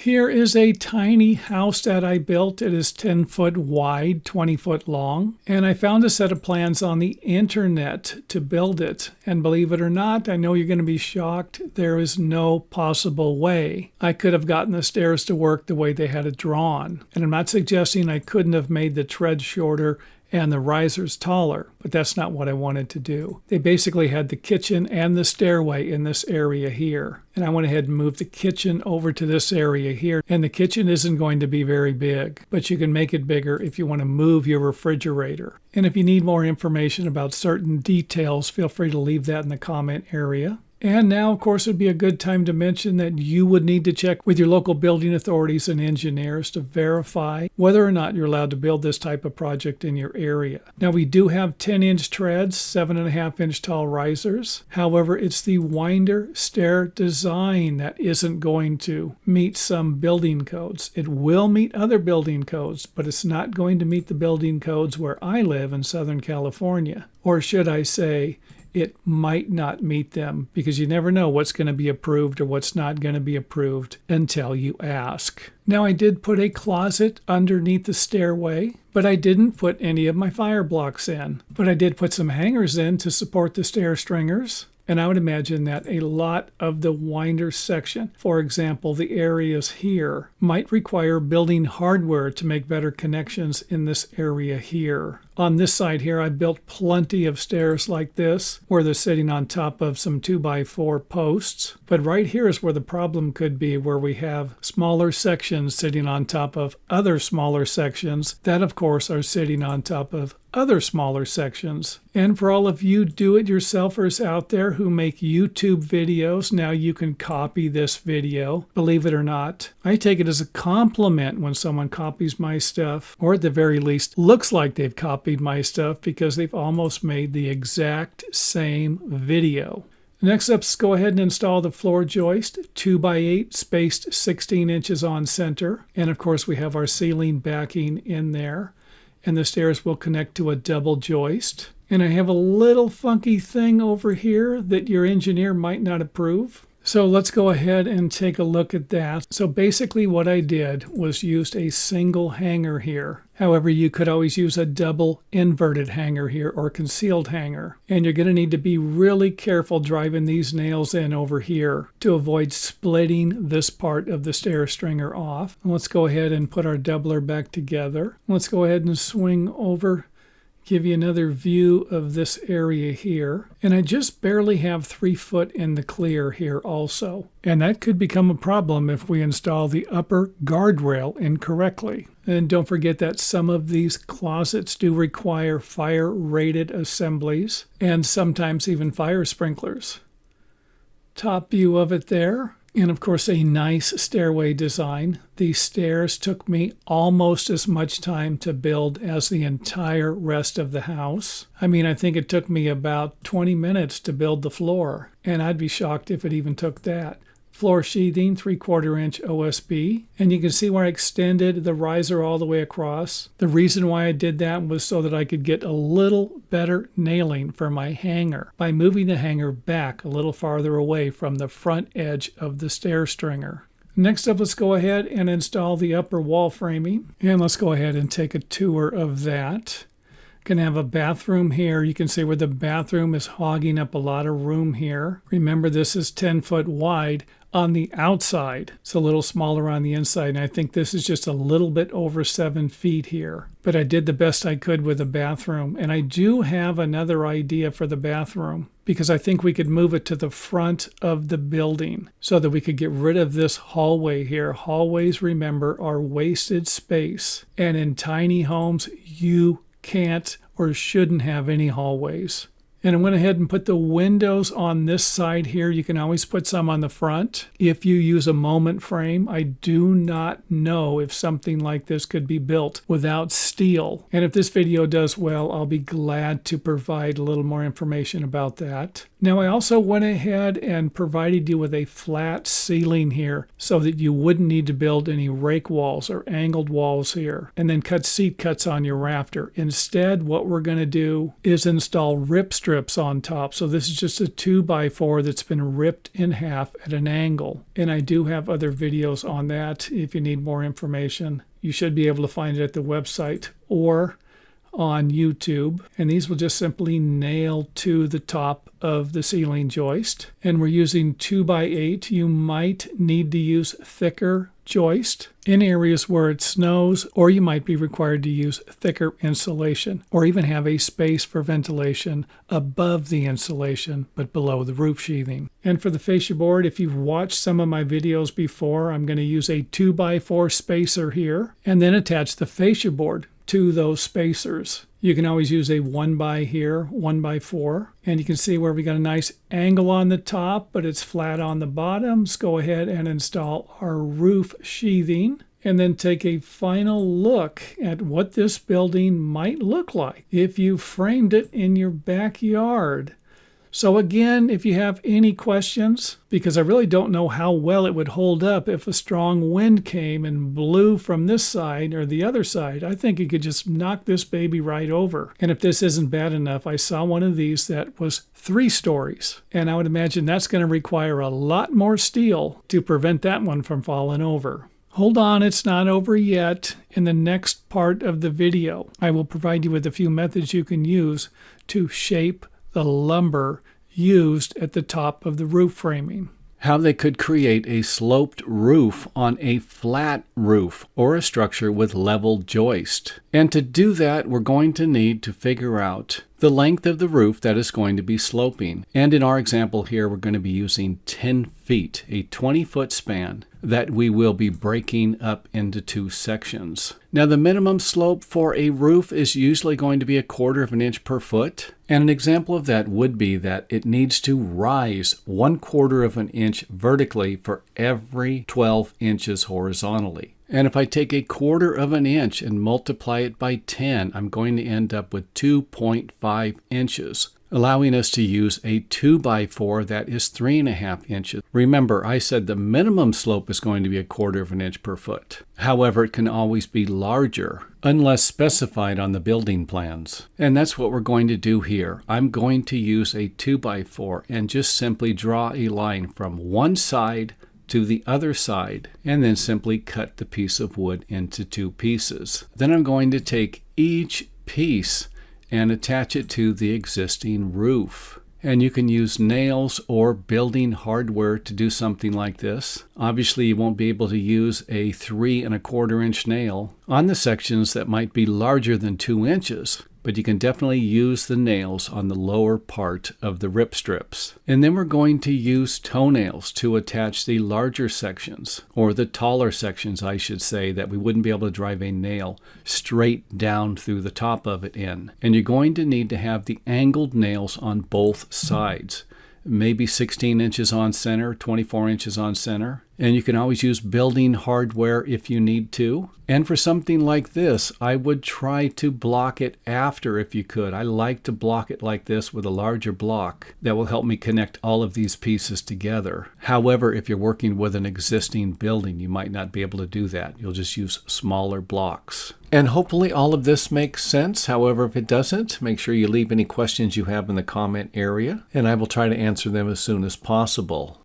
Here is a tiny house that I built. It is 10 foot wide, 20 foot long, and I found a set of plans on the internet to build it. And believe it or not, I know you're going to be shocked, there is no possible way I could have gotten the stairs to work the way they had it drawn. And I'm not suggesting I couldn't have made the tread shorter and the risers taller, but that's not what I wanted to do. They basically had the kitchen and the stairway in this area here. And I went ahead and moved the kitchen over to this area here. And the kitchen isn't going to be very big, but you can make it bigger if you want to move your refrigerator. And if you need more information about certain details, feel free to leave that in the comment area. And now, of course, would be a good time to mention that you would need to check with your local building authorities and engineers to verify whether or not you're allowed to build this type of project in your area. Now, we do have 10-inch treads, 7.5-inch tall risers. However, it's the winder stair design that isn't going to meet some building codes. It will meet other building codes, but it's not going to meet the building codes where I live in Southern California. Or should I say, it might not meet them, because you never know what's going to be approved or what's not going to be approved until you ask. Now, I did put a closet underneath the stairway, but I didn't put any of my fire blocks in. But I did put some hangers in to support the stair stringers. And I would imagine that a lot of the winder section, for example, the areas here, might require building hardware to make better connections in this area here. On this side here, I built plenty of stairs like this, where they're sitting on top of some 2x4 posts. But right here is where the problem could be, where we have smaller sections sitting on top of other smaller sections that, of course, are sitting on top of other smaller sections. And for all of you do-it-yourselfers out there who make YouTube videos, now you can copy this video. Believe it or not, I take it as a compliment when someone copies my stuff, or at the very least looks like they've copied my stuff, because they've almost made the exact same video. Next up, let's go ahead and install the floor joist, 2x8 spaced 16 inches on center. And of course we have our ceiling backing in there. And the stairs will connect to a double joist. And I have a little funky thing over here that your engineer might not approve. So let's go ahead and take a look at that. So basically what I did was used a single hanger here. However, you could always use a double inverted hanger here, or concealed hanger. And you're going to need to be really careful driving these nails in over here to avoid splitting this part of the stair stringer off. And let's go ahead and put our doubler back together. Let's go ahead and swing over, give you another view of this area here. And I just barely have 3 foot in the clear here also. And that could become a problem if we install the upper guardrail incorrectly. And don't forget that some of these closets do require fire-rated assemblies, and sometimes even fire sprinklers. Top view of it there. And of course, a nice stairway design. These stairs took me almost as much time to build as the entire rest of the house. I mean, I think it took me about 20 minutes to build the floor, and I'd be shocked if it even took that. Floor sheathing, 3/4 inch OSB. And you can see where I extended the riser all the way across. The reason why I did that was so that I could get a little better nailing for my hanger by moving the hanger back a little farther away from the front edge of the stair stringer. Next up, let's go ahead and install the upper wall framing. And let's go ahead and take a tour of that. Going to have a bathroom here. You can see where the bathroom is hogging up a lot of room here. Remember, this is 10 foot wide on the outside. It's a little smaller on the inside, and I think this is just a little bit over 7 feet here. But I did the best I could with the bathroom, and I do have another idea for the bathroom, because I think we could move it to the front of the building so that we could get rid of this hallway here. Hallways, remember, are wasted space, and in tiny homes, you can't or shouldn't have any hallways. And I went ahead and put the windows on this side here. You can always put some on the front if you use a moment frame. I do not know if something like this could be built without steel. And if this video does well, I'll be glad to provide a little more information about that. Now, I also went ahead and provided you with a flat ceiling here so that you wouldn't need to build any rake walls or angled walls here and then cut seat cuts on your rafter. Instead, what we're going to do is install rip strips strips on top. So this is just a 2x4 that's been ripped in half at an angle. And I do have other videos on that if you need more information. You should be able to find it at the website or on YouTube, and these will just simply nail to the top of the ceiling joist. And we're using 2x8. You might need to use thicker joist in areas where it snows, or you might be required to use thicker insulation, or even have a space for ventilation above the insulation but below the roof sheathing. And for the fascia board, if you've watched some of my videos before, I'm going to use a 2x4 spacer here and then attach the fascia board to those spacers. You can always use a 1x here, 1x4, and you can see where we got a nice angle on the top, but it's flat on the bottoms. Go ahead and install our roof sheathing, and then take a final look at what this building might look like if you framed it in your backyard. So again, if you have any questions, because I really don't know how well it would hold up if a strong wind came and blew from this side or the other side, I think it could just knock this baby right over. And if this isn't bad enough, I saw one of these that was 3 stories. And I would imagine that's going to require a lot more steel to prevent that one from falling over. Hold on, it's not over yet. In the next part of the video, I will provide you with a few methods you can use to shape the lumber used at the top of the roof framing. How they could create a sloped roof on a flat roof or a structure with level joist. And to do that, we're going to need to figure out the length of the roof that is going to be sloping. And in our example here, we're going to be using 10 feet, a 20-foot span that we will be breaking up into 2 sections. Now, the minimum slope for a roof is usually going to be 1/4 of an inch per foot. And an example of that would be that it needs to rise 1/4 of an inch vertically for every 12 inches horizontally. And if I take 1/4 of an inch and multiply it by 10, I'm going to end up with 2.5 inches, allowing us to use a 2x4 that is 3.5 inches. Remember, I said the minimum slope is going to be 1/4 of an inch per foot. However, it can always be larger, unless specified on the building plans. And that's what we're going to do here. I'm going to use a 2x4 and just simply draw a line from one side to the other side, and then simply cut the piece of wood into 2 pieces. Then I'm going to take each piece and attach it to the existing roof. And you can use nails or building hardware to do something like this. Obviously, you won't be able to use a 3.25 inch nail on the sections that might be larger than 2 inches. But you can definitely use the nails on the lower part of the rip strips. And then we're going to use toenails to attach the larger sections, or the taller sections, I should say, that we wouldn't be able to drive a nail straight down through the top of it in. And you're going to need to have the angled nails on both sides. Maybe 16 inches on center, 24 inches on center. And you can always use building hardware if you need to. And for something like this, I would try to block it after if you could. I like to block it like this with a larger block that will help me connect all of these pieces together. However, if you're working with an existing building, you might not be able to do that. You'll just use smaller blocks. And hopefully all of this makes sense. However, if it doesn't, make sure you leave any questions you have in the comment area, and I will try to answer them as soon as possible.